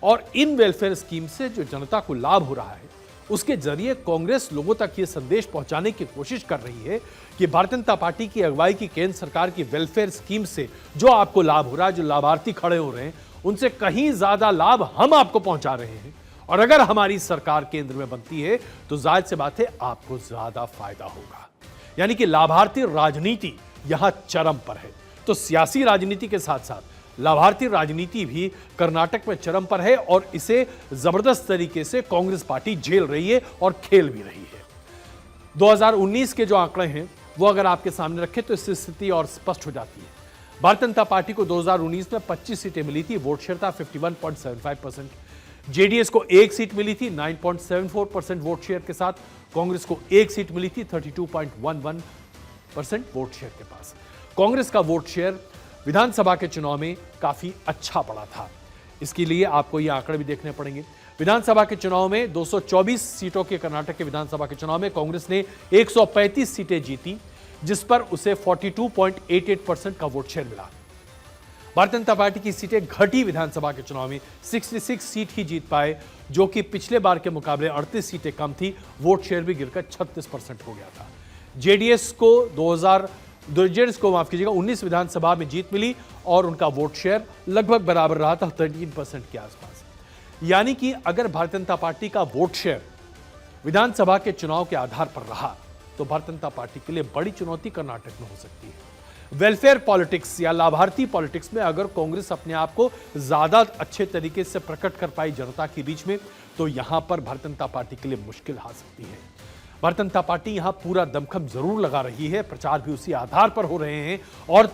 और इन वेलफेयर स्कीम से जो जनता को लाभ हो रहा है उसके जरिए कांग्रेस लोगों तक ये संदेश पहुंचाने की कोशिश कर रही है कि भारतीय जनता पार्टी की अगुवाई की केंद्र सरकार की वेलफेयर स्कीम से जो आपको लाभ हो रहा है, जो लाभार्थी खड़े हो रहे हैं, उनसे कहीं ज्यादा लाभ हम आपको पहुंचा रहे हैं। और अगर हमारी सरकार केंद्र में बनती है तो जाहिर सी बात है आपको ज्यादा फायदा होगा। यानी कि लाभार्थी राजनीति यहां चरम पर है। तो सियासी राजनीति के साथ साथ लाभार्थी राजनीति भी कर्नाटक में चरम पर है और इसे जबरदस्त तरीके से कांग्रेस पार्टी झेल रही है और खेल भी रही है। 2019 के जो आंकड़े हैं वो अगर आपके सामने रखें तो इससे स्थिति और स्पष्ट हो जाती है। भारतीय जनता पार्टी को 2019 में 25 सीटें मिली थी, वोट शेयर था 51.75%। जेडीएस को एक सीट मिली थी 9.74% वोट शेयर के साथ। कांग्रेस को एक सीट मिली थी 32.11% वोट शेयर के पास। कांग्रेस का वोट शेयर विधानसभा के चुनाव में काफी अच्छा पड़ा था। इसके लिए आपको ये आंकड़े भी देखने पड़ेंगे। विधानसभा के चुनाव में 224 सीटों के कर्नाटक के विधानसभा के चुनाव में कांग्रेस ने 135 सीटें जीती, जिस पर उसे 42.88% का वोट शेयर मिला। भारतीय जनता पार्टी की सीटें घटी विधानसभा के चुनाव में 66 सीट ही जीत पाए, जो कि पिछले बार के मुकाबले 38 सीटें कम थी। वोट शेयर भी गिरकर 36% हो गया था। जेडीएस को माफ कीजिएगा 19 विधानसभा में जीत मिली और उनका वोट शेयर लगभग बराबर रहा था 13% के आसपास। यानी कि अगर भारतीय जनता पार्टी का वोट शेयर विधानसभा के चुनाव के आधार पर रहा तो भारतीय जनता पार्टी के लिए बड़ी चुनौती कर्नाटक में हो सकती है। वेलफेयर पॉलिटिक्स या लाभार्थी पॉलिटिक्स में अगर कांग्रेस अपने आप को ज्यादा अच्छे तरीके से प्रकट कर पाई जनता के बीच में, तो यहां पर भारतीय जनता पार्टी के लिए मुश्किल आ सकती है। भारतीय जनता पार्टी यहां पूरा दमखम जरूर लगा रही है, प्रचार भी उसी आधार पर हो रहे हैं और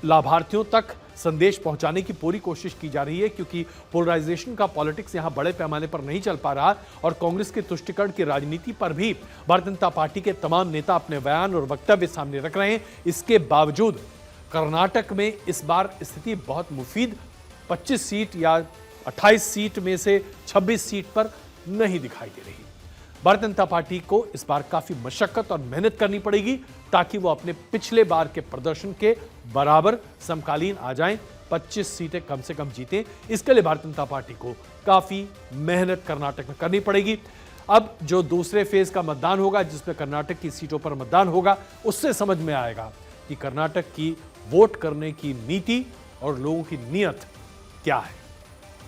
लाभार्थियों तक संदेश पहुंचाने की पूरी कोशिश की जा रही है, क्योंकि पोलराइजेशन का पॉलिटिक्स यहां बड़े पैमाने पर नहीं चल पा रहा और कांग्रेस के तुष्टीकरण की राजनीति पर भी भारतीय जनता पार्टी के तमाम नेता अपने बयान और वक्तव्य सामने रख रहे हैं। इसके बावजूद कर्नाटक में इस बार स्थिति बहुत मुफीद 25 सीट या 28 सीट में से 26 सीट पर नहीं दिखाई दे रही। भारतीय जनता पार्टी को इस बार काफी मशक्कत और मेहनत करनी पड़ेगी ताकि वो अपने पिछले बार के प्रदर्शन के बराबर समकालीन आ जाएं, 25 सीटें कम से कम जीतें। इसके लिए भारतीय जनता पार्टी को काफी मेहनत कर्नाटक में करनी पड़ेगी। अब जो दूसरे फेज का मतदान होगा, जिसमें कर्नाटक की सीटों पर मतदान होगा, उससे समझ में आएगा कि कर्नाटक की वोट करने की नीति और लोगों की नीयत क्या है।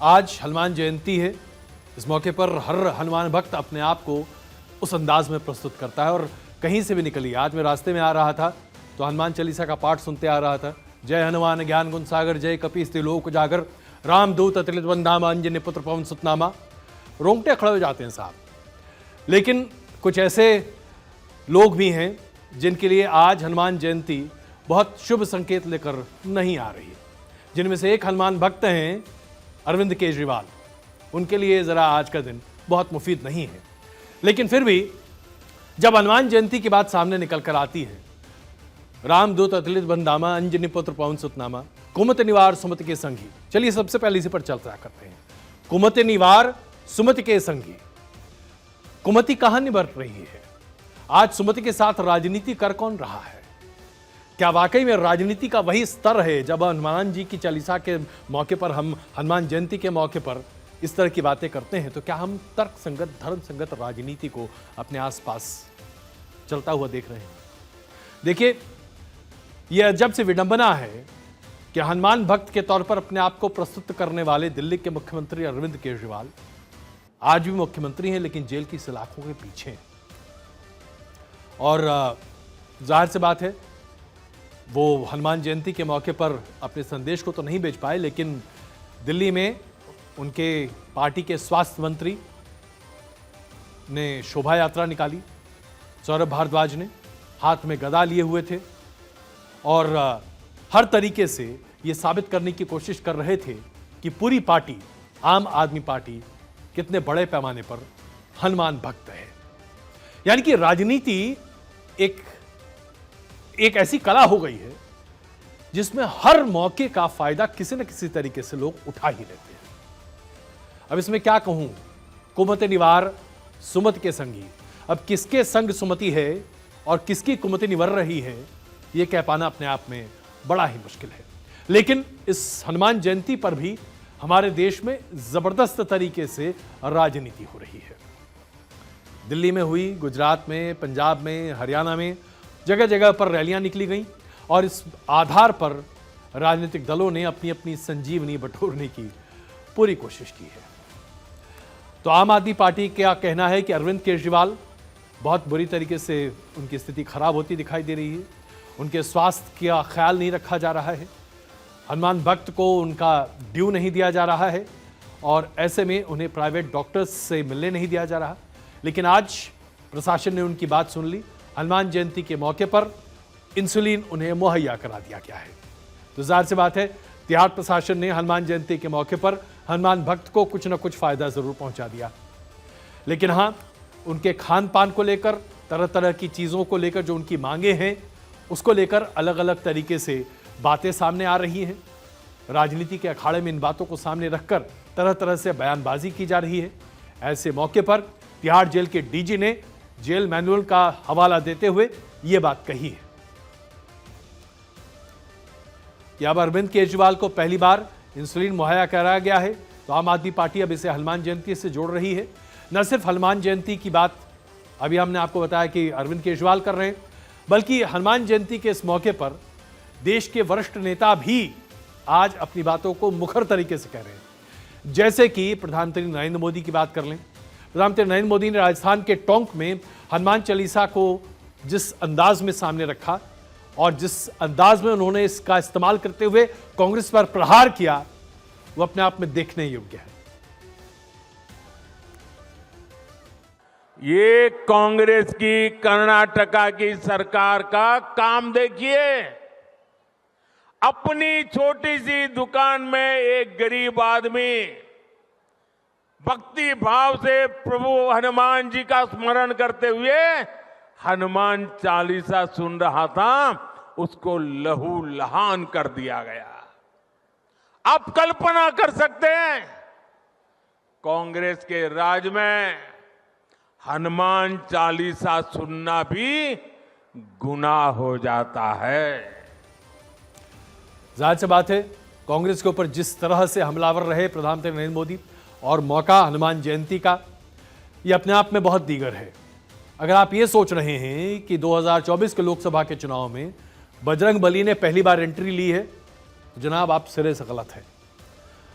आज हनुमान जयंती है। इस मौके पर हर हनुमान भक्त अपने आप को उस अंदाज में प्रस्तुत करता है और कहीं से भी निकली। आज मैं रास्ते में आ रहा था तो हनुमान चालीसा का पाठ सुनते आ रहा था। जय हनुमान ज्ञान गुण सागर, जय कपीस त्रिलोक उजागर, रामदूत अतुलित बंधामा अंजनी पुत्र पवन सुत नामा, रोंगटे खड़े हो जाते हैं साहब। लेकिन कुछ ऐसे लोग भी हैं जिनके लिए आज हनुमान जयंती बहुत शुभ संकेत लेकर नहीं आ रही है, जिनमें से एक हनुमान भक्त हैं अरविंद केजरीवाल। उनके लिए जरा आज का दिन बहुत मुफीद नहीं है। लेकिन फिर भी जब हनुमान जयंती की बात सामने निकल कर आती है, रामदूत अतुलित बंधामा अंजनी पुत्र पवन सुत नामा, कुमति निवार सुमति के संगी। चलिए सबसे पहले इसी पर चर्चा करते हैं। कुमति निवार सुमति के संगी, कुमति कहां निभर रही है? आज सुमति के साथ राजनीति कर कौन रहा है? क्या वाकई में राजनीति का वही स्तर है जब हनुमान जी की चालीसा के मौके पर, हम हनुमान जयंती के मौके पर इस तरह की बातें करते हैं, तो क्या हम तर्क संगत, धर्म संगत राजनीति को अपने आसपास चलता हुआ देख रहे हैं? देखिए, यह अजब से विडंबना है कि हनुमान भक्त के तौर पर अपने आप को प्रस्तुत करने वाले दिल्ली के मुख्यमंत्री अरविंद केजरीवाल आज भी मुख्यमंत्री हैं, लेकिन जेल की सलाखों के पीछे हैं। और जाहिर सी बात है, वो हनुमान जयंती के मौके पर अपने संदेश को तो नहीं भेज पाए, लेकिन दिल्ली में उनके पार्टी के स्वास्थ्य मंत्री ने शोभा यात्रा निकाली। सौरभ भारद्वाज ने हाथ में गदा लिए हुए थे और हर तरीके से ये साबित करने की कोशिश कर रहे थे कि पूरी पार्टी, आम आदमी पार्टी, कितने बड़े पैमाने पर हनुमान भक्त है। यानी कि राजनीति एक ऐसी कला हो गई है जिसमें हर मौके का फायदा किसी न किसी तरीके से लोग उठा ही लेते हैं। अब इसमें क्या कहूं, कुमति निवार सुमति के संगी। अब किसके संग सुमति है और किसकी कुमति निवर रही है, यह कह पाना अपने आप में बड़ा ही मुश्किल है। लेकिन इस हनुमान जयंती पर भी हमारे देश में जबरदस्त तरीके से राजनीति हो रही है। दिल्ली में हुई, गुजरात में, पंजाब में, हरियाणा में जगह जगह पर रैलियां निकली गईं और इस आधार पर राजनीतिक दलों ने अपनी अपनी संजीवनी बटोरने की पूरी कोशिश की है। तो आम आदमी पार्टी का कहना है कि अरविंद केजरीवाल बहुत बुरी तरीके से, उनकी स्थिति खराब होती दिखाई दे रही है, उनके स्वास्थ्य का ख्याल नहीं रखा जा रहा है, हनुमान भक्त को उनका ड्यू नहीं दिया जा रहा है और ऐसे में उन्हें प्राइवेट डॉक्टर्स से मिलने नहीं दिया जा रहा। लेकिन आज प्रशासन ने उनकी बात सुन ली। हनुमान जयंती के मौके पर इंसुलिन उन्हें मुहैया करा दिया गया है। तो जाहिर सी बात है, तिहाड़ प्रशासन ने हनुमान जयंती के मौके पर हनुमान भक्त को कुछ न कुछ फायदा जरूर पहुंचा दिया। लेकिन हाँ, उनके खान पान को लेकर, तरह तरह की चीज़ों को लेकर जो उनकी मांगे हैं, उसको लेकर अलग अलग तरीके से बातें सामने आ रही हैं। राजनीति के अखाड़े में इन बातों को सामने रखकर तरह तरह से बयानबाजी की जा रही है। ऐसे मौके पर तिहाड़ जेल के डीजी ने जेल मैनुअल का हवाला देते हुए यह बात कही है कि अब अरविंद केजरीवाल को पहली बार इंसुलिन मुहैया कराया गया है, तो आम आदमी पार्टी अब इसे हनुमान जयंती से जोड़ रही है। न सिर्फ हनुमान जयंती की बात अभी हमने आपको बताया कि अरविंद केजरीवाल कर रहे हैं, बल्कि हनुमान जयंती के इस मौके पर देश के वरिष्ठ नेता भी आज अपनी बातों को मुखर तरीके से कह रहे हैं। जैसे कि प्रधानमंत्री नरेंद्र मोदी की बात कर लें। प्रधानमंत्री नरेंद्र मोदी ने राजस्थान के टोंक में हनुमान चालीसा को जिस अंदाज में सामने रखा और जिस अंदाज में उन्होंने इसका इस्तेमाल करते हुए कांग्रेस पर प्रहार किया, वो अपने आप में देखने योग्य है। ये कांग्रेस की कर्नाटका की सरकार का काम देखिए। अपनी छोटी सी दुकान में एक गरीब आदमी भक्ति भाव से प्रभु हनुमान जी का स्मरण करते हुए हनुमान चालीसा सुन रहा था, उसको लहू लहान कर दिया गया। आप कल्पना कर सकते हैं, कांग्रेस के राज में हनुमान चालीसा सुनना भी गुनाह हो जाता है। जाहिर सी बात है, कांग्रेस के ऊपर जिस तरह से हमलावर रहे प्रधानमंत्री नरेंद्र मोदी और मौका हनुमान जयंती का, ये अपने आप में बहुत दीगर है। अगर आप ये सोच रहे हैं कि 2024 के लोकसभा के चुनाव में बजरंग बली ने पहली बार एंट्री ली है, तो जनाब आप सिरे से गलत है।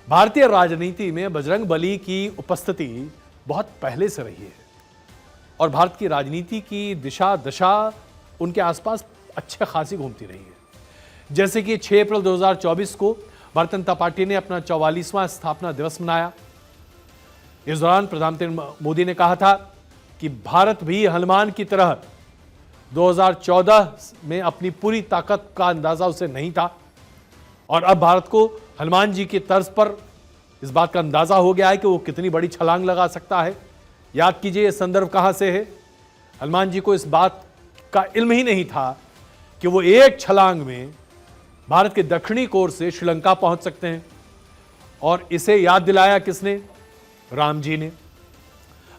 भारतीय राजनीति में बजरंग बली की उपस्थिति बहुत पहले से रही है और भारत की राजनीति की दिशा दशा उनके आसपास अच्छे खासी घूमती रही है। जैसे कि 6 अप्रैल 2024 को भारतीय जनता पार्टी ने अपना 44वां स्थापना दिवस मनाया। इस दौरान प्रधानमंत्री मोदी ने कहा था कि भारत भी हनुमान की तरह 2014 में अपनी पूरी ताकत का अंदाजा उसे नहीं था और अब भारत को हनुमान जी की तर्ज पर इस बात का अंदाजा हो गया है कि वो कितनी बड़ी छलांग लगा सकता है। याद कीजिए ये संदर्भ कहां से है। हनुमान जी को इस बात का इल्म ही नहीं था कि वो एक छलांग में भारत के दक्षिणी कोर से श्रीलंका पहुंच सकते हैं और इसे याद दिलाया किसने? राम जी ने।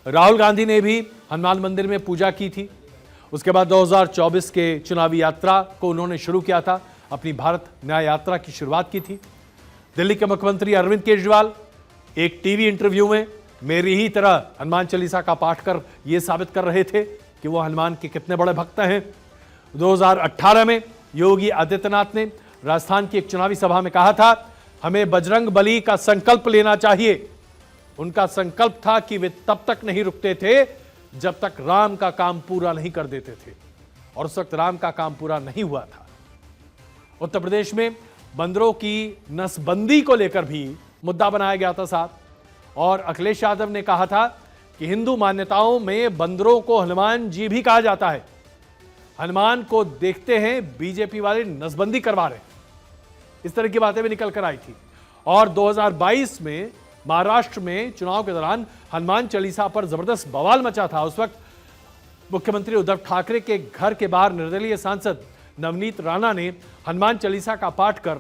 राहुल गांधी ने भी हनुमान मंदिर में पूजा की थी। उसके बाद 2024 के चुनावी यात्रा को उन्होंने शुरू किया था, अपनी भारत न्याय यात्रा की शुरुआत की थी। दिल्ली के मुख्यमंत्री अरविंद केजरीवाल एक टीवी इंटरव्यू में मेरी ही तरह हनुमान चालीसा का पाठ कर यह साबित कर रहे थे कि वो हनुमान के कितने बड़े भक्त हैं। 2018 में योगी आदित्यनाथ ने राजस्थान की एक चुनावी सभा में कहा था, हमें बजरंग बली का संकल्प लेना चाहिए। उनका संकल्प था कि वे तब तक नहीं रुकते थे जब तक राम का काम पूरा नहीं कर देते थे और उस वक्त राम का काम पूरा नहीं हुआ था। उत्तर प्रदेश में बंदरों की नसबंदी को लेकर भी मुद्दा बनाया गया था साहब, और अखिलेश यादव ने कहा था कि हिंदू मान्यताओं में बंदरों को हनुमान जी भी कहा जाता है। हनुमान को देखते हैं बीजेपी वाले नसबंदी करवा रहे हैं, इस तरह की बातें भी निकल कर आई थी। और 2022 में महाराष्ट्र में चुनाव के दौरान हनुमान चालीसा पर जबरदस्त बवाल मचा था। उस वक्त मुख्यमंत्री उद्धव ठाकरे के घर के बाहर निर्दलीय सांसद नवनीत राणा ने हनुमान चालीसा का पाठ कर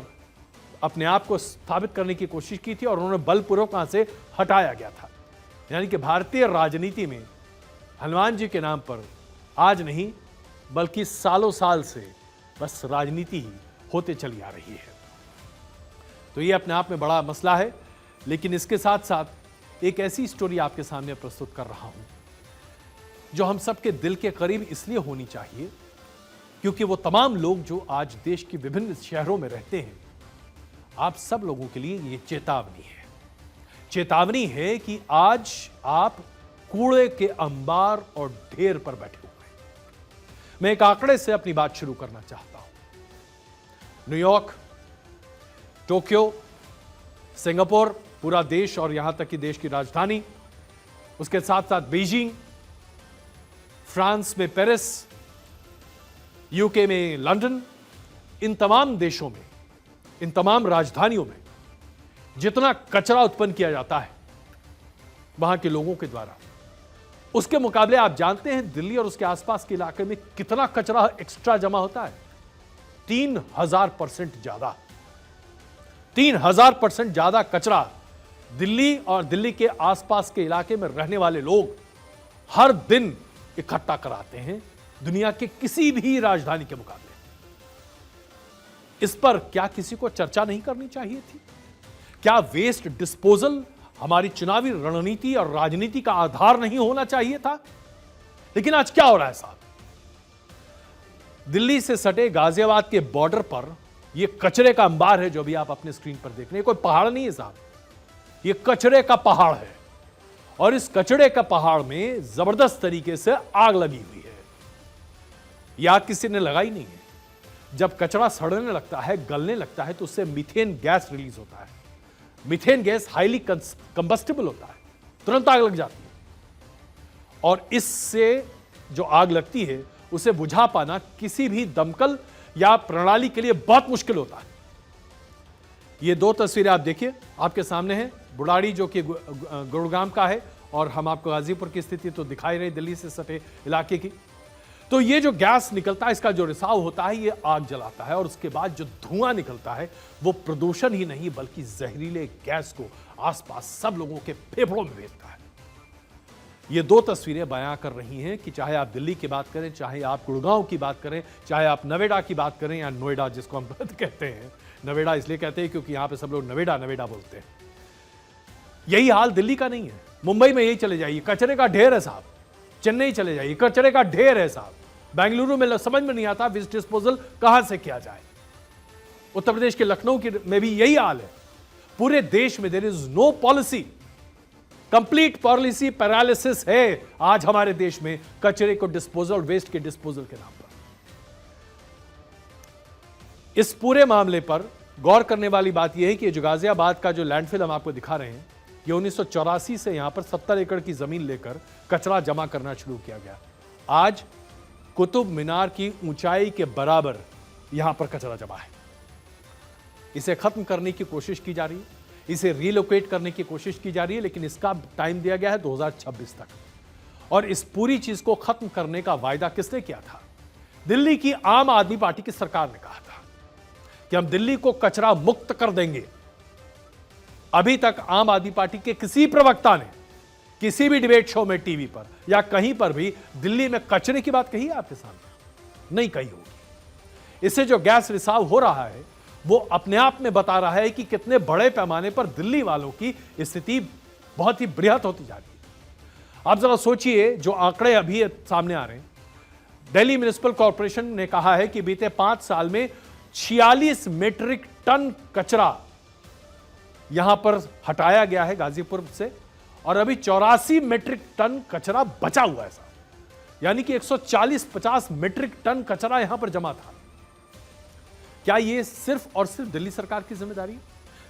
अपने आप को स्थापित करने की कोशिश की थी और उन्होंने बलपूर्वक वहां से हटाया गया था। यानी कि भारतीय राजनीति में हनुमान जी के नाम पर आज नहीं बल्कि सालों साल से बस राजनीति ही होते चली आ रही है। तो ये अपने आप में बड़ा मसला है, लेकिन इसके साथ साथ एक ऐसी स्टोरी आपके सामने प्रस्तुत कर रहा हूं जो हम सबके दिल के करीब इसलिए होनी चाहिए क्योंकि वो तमाम लोग जो आज देश के विभिन्न शहरों में रहते हैं, आप सब लोगों के लिए ये चेतावनी है। चेतावनी है कि आज आप कूड़े के अंबार और ढेर पर बैठे हुए हैं। मैं एक आंकड़े से अपनी बात शुरू करना चाहता हूं। न्यूयॉर्क, टोक्यो, सिंगापुर, पूरा देश और यहां तक कि देश की राजधानी, उसके साथ साथ बीजिंग, फ्रांस में पेरिस, यूके में लंदन, इन तमाम देशों में, इन तमाम राजधानियों में जितना कचरा उत्पन्न किया जाता है वहां के लोगों के द्वारा, उसके मुकाबले आप जानते हैं दिल्ली और उसके आसपास के इलाके में कितना कचरा एक्स्ट्रा जमा होता है? 3000% ज्यादा। 3000% ज्यादा कचरा दिल्ली और दिल्ली के आसपास के इलाके में रहने वाले लोग हर दिन इकट्ठा कराते हैं दुनिया के किसी भी राजधानी के मुकाबले। इस पर क्या किसी को चर्चा नहीं करनी चाहिए थी? क्या वेस्ट डिस्पोजल हमारी चुनावी रणनीति और राजनीति का आधार नहीं होना चाहिए था? लेकिन आज क्या हो रहा है साहब? दिल्ली से सटे गाजियाबाद के बॉर्डर पर यह कचरे का अंबार है जो भी आप अपने स्क्रीन पर देख रहे हैं। कोई पहाड़ नहीं है साहब, यह कचरे का पहाड़ है और इस कचरे का पहाड़ में जबरदस्त तरीके से आग लगी हुई है। यह आग किसी ने लगाई नहीं है। जब कचरा सड़ने लगता है, गलने लगता है, तो उससे मीथेन गैस रिलीज होता है। मीथेन गैस हाईली कंबस्टिबल होता है, तुरंत आग लग जाती है और इससे जो आग लगती है उसे बुझा पाना किसी भी दमकल या प्रणाली के लिए बहुत मुश्किल होता है। ये दो तस्वीरें आप देखिए, आपके सामने है। बुढ़ाड़ी जो कि गुरुग्राम का है और हम आपको गाजीपुर की स्थिति तो दिखाई रही दिल्ली से सटे इलाके की। तो ये जो गैस निकलता है, इसका जो रिसाव होता है, ये आग जलाता है और उसके बाद जो धुआं निकलता है वो प्रदूषण ही नहीं बल्कि जहरीले गैस को आसपास सब लोगों के फेफड़ों में भेजता है। ये दो तस्वीरें बयां कर रही हैं कि चाहे आप दिल्ली की बात करें, चाहे आप गुड़गांव की बात करें, चाहे आप नवेड़ा की बात करें या नोएडा जिसको हम कहते हैं। नवेड़ा इसलिए कहते हैं क्योंकि यहां पे सब लोग नवेड़ा नवेड़ा बोलते हैं। यही हाल दिल्ली का नहीं है। मुंबई में यही चले जाइए, कचरे का ढेर है साहब। चेन्नई चले जाइए, कचरे का ढेर है साहब। बेंगलुरु में समझ में नहीं आता वेस्ट डिस्पोजल कहां से किया जाए। उत्तर प्रदेश के लखनऊ में भी यही हाल है। पूरे देश में there is no policy, complete policy paralysis है आज हमारे देश में कचरे को डिस्पोजल, वेस्ट के डिस्पोजल के नाम पर। इस पूरे मामले पर गौर करने वाली बात यह है कि जो गाजियाबाद का जो लैंडफिल हम आपको दिखा रहे हैं, ये 1984 से यहां पर 70 एकड़ की जमीन लेकर कचरा जमा करना शुरू किया गया। आज कुतुब मीनार की ऊंचाई के बराबर यहां पर कचरा जमा है। इसे खत्म करने की कोशिश की जा रही है, इसे रिलोकेट करने की कोशिश की जा रही है, लेकिन इसका टाइम दिया गया है 2026 तक। और इस पूरी चीज को खत्म करने का वायदा किसने किया था? दिल्ली की आम आदमी पार्टी की सरकार ने कहा था कि हम दिल्ली को कचरा मुक्त कर देंगे। अभी तक आम आदमी पार्टी के किसी प्रवक्ता ने किसी भी डिबेट शो में, टीवी पर या कहीं पर भी दिल्ली में कचरे की बात कही है आपके सामने? नहीं कही होगी। इससे जो गैस रिसाव हो रहा है वो अपने आप में बता रहा है कि कितने बड़े पैमाने पर दिल्ली वालों की स्थिति बहुत ही बृहत होती जा रही है। आप जरा सोचिए, जो आंकड़े अभी सामने आ रहे हैं, दिल्ली म्युनिसिपल कॉर्पोरेशन ने कहा है कि बीते 5 साल में 46 मीट्रिक टन कचरा यहां पर हटाया गया है गाजीपुर से, और अभी 84 मीट्रिक टन कचरा बचा हुआ है साहब। यानी कि 140-50 मीट्रिक टन कचरा यहां पर जमा था। क्या यह सिर्फ और सिर्फ दिल्ली सरकार की जिम्मेदारी है?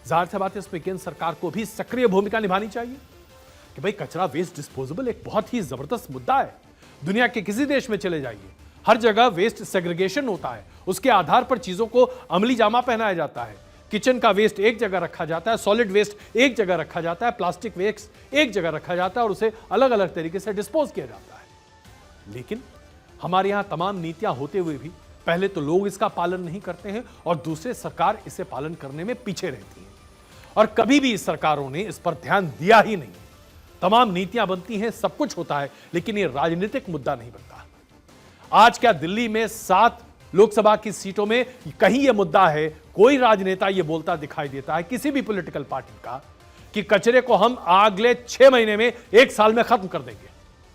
जाहिर सी बात है, इसमें केंद्र सरकार को भी सक्रिय भूमिका निभानी चाहिए कि भाई कचरा वेस्ट डिस्पोजेबल एक बहुत ही जबरदस्त मुद्दा है। दुनिया के किसी देश में चले जाइए, हर जगह वेस्ट सेग्रीगेशन होता है, उसके आधार पर चीजों को अमली जामा पहनाया जाता है। किचन का वेस्ट एक जगह रखा जाता है, सॉलिड वेस्ट एक जगह रखा जाता है, प्लास्टिक वेस्ट एक जगह रखा जाता है और उसे अलग अलग तरीके से डिस्पोज किया जाता है। लेकिन हमारे यहां तमाम नीतियां होते हुए भी पहले तो लोग इसका पालन नहीं करते हैं और दूसरे सरकार इसे पालन करने में पीछे रहती है। और कभी भी सरकारों ने इस पर ध्यान दिया ही नहीं। तमाम नीतियां बनती हैं, सब कुछ होता है, लेकिन ये राजनीतिक मुद्दा नहीं बनता। आज क्या दिल्ली में 7 लोकसभा की सीटों में कहीं यह मुद्दा है? कोई राजनेता यह बोलता दिखाई देता है किसी भी पॉलिटिकल पार्टी का कि कचरे को हम अगले 6 महीने में, 1 साल में खत्म कर देंगे?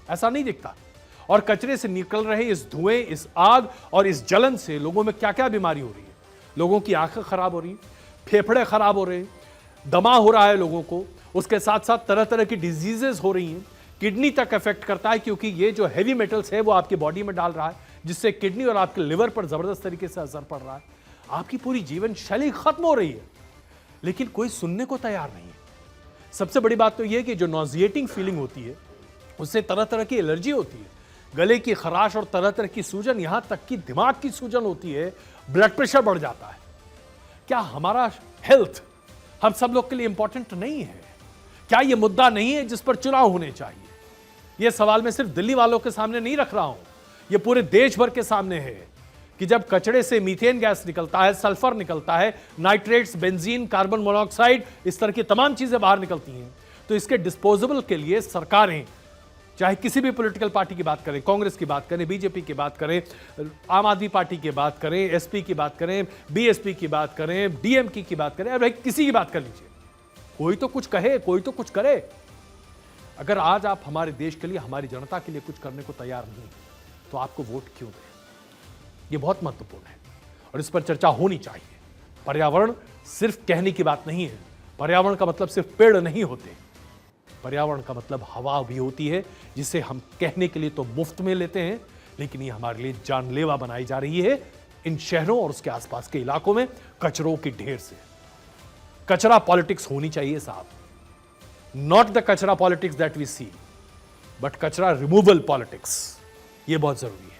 ऐसा नहीं दिखता। और कचरे से निकल रहे इस धुएं, इस आग और इस जलन से लोगों में क्या क्या बीमारी हो रही है। लोगों की आंखें खराब हो रही हैं, फेफड़े खराब हो रहे हैं, दमा हो रहा है लोगों को, उसके साथ साथ तरह तरह की डिजीजेस हो रही हैं, किडनी तक इफेक्ट करता है, क्योंकि ये जो हैवी मेटल्स है वो आपकी बॉडी में डाल रहा है, जिससे किडनी और आपके लिवर पर जबरदस्त तरीके से असर पड़ रहा है। आपकी पूरी जीवन शैली खत्म हो रही है, लेकिन कोई सुनने को तैयार नहीं है। सबसे बड़ी बात तो यह कि जो नॉजिएटिंग फीलिंग होती है उससे तरह तरह की एलर्जी होती है, गले की खराश और तरह तरह की सूजन, यहां तक कि दिमाग की सूजन होती है, ब्लड प्रेशर बढ़ जाता है। क्या हमारा हेल्थ हम सब लोग के लिए इंपॉर्टेंट नहीं है? क्या यह मुद्दा नहीं है जिस पर चुनाव होने चाहिए? यह सवाल मैं सिर्फ दिल्ली वालों के सामने नहीं रख रहा हूं, यह पूरे देश भर के सामने है कि जब कचड़े से मीथेन गैस निकलता है, सल्फर निकलता है, नाइट्रेट्स, बेंजीन, कार्बन मोनोऑक्साइड, इस तरह की तमाम चीजें बाहर निकलती हैं, तो इसके डिस्पोजेबल के लिए सरकारें, चाहे किसी भी पॉलिटिकल पार्टी की बात करें, कांग्रेस की बात करें, बीजेपी की बात करें, आम आदमी पार्टी की बात करें, एसपी की बात करें, बीएसपी की बात करें, डीएमके की बात करें, भाई किसी की बात कर लीजिए, कोई तो कुछ कहे, कोई तो कुछ करे। अगर आज आप हमारे देश के लिए, हमारी जनता के लिए कुछ करने को तैयार नहीं, तो आपको वोट क्यों दें? यह बहुत महत्वपूर्ण है और इस पर चर्चा होनी चाहिए। पर्यावरण सिर्फ कहने की बात नहीं है। पर्यावरण का मतलब सिर्फ पेड़ नहीं होते, पर्यावरण का मतलब हवा भी होती है, जिसे हम कहने के लिए तो मुफ्त में लेते हैं, लेकिन ये हमारे लिए जानलेवा बनाई जा रही है इन शहरों और उसके आसपास के इलाकों में कचरों की ढेर से। कचरा पॉलिटिक्स होनी चाहिए साहब, नॉट द कचरा politics that we see, but कचरा रिमूवल पॉलिटिक्स, ये बहुत जरूरी है।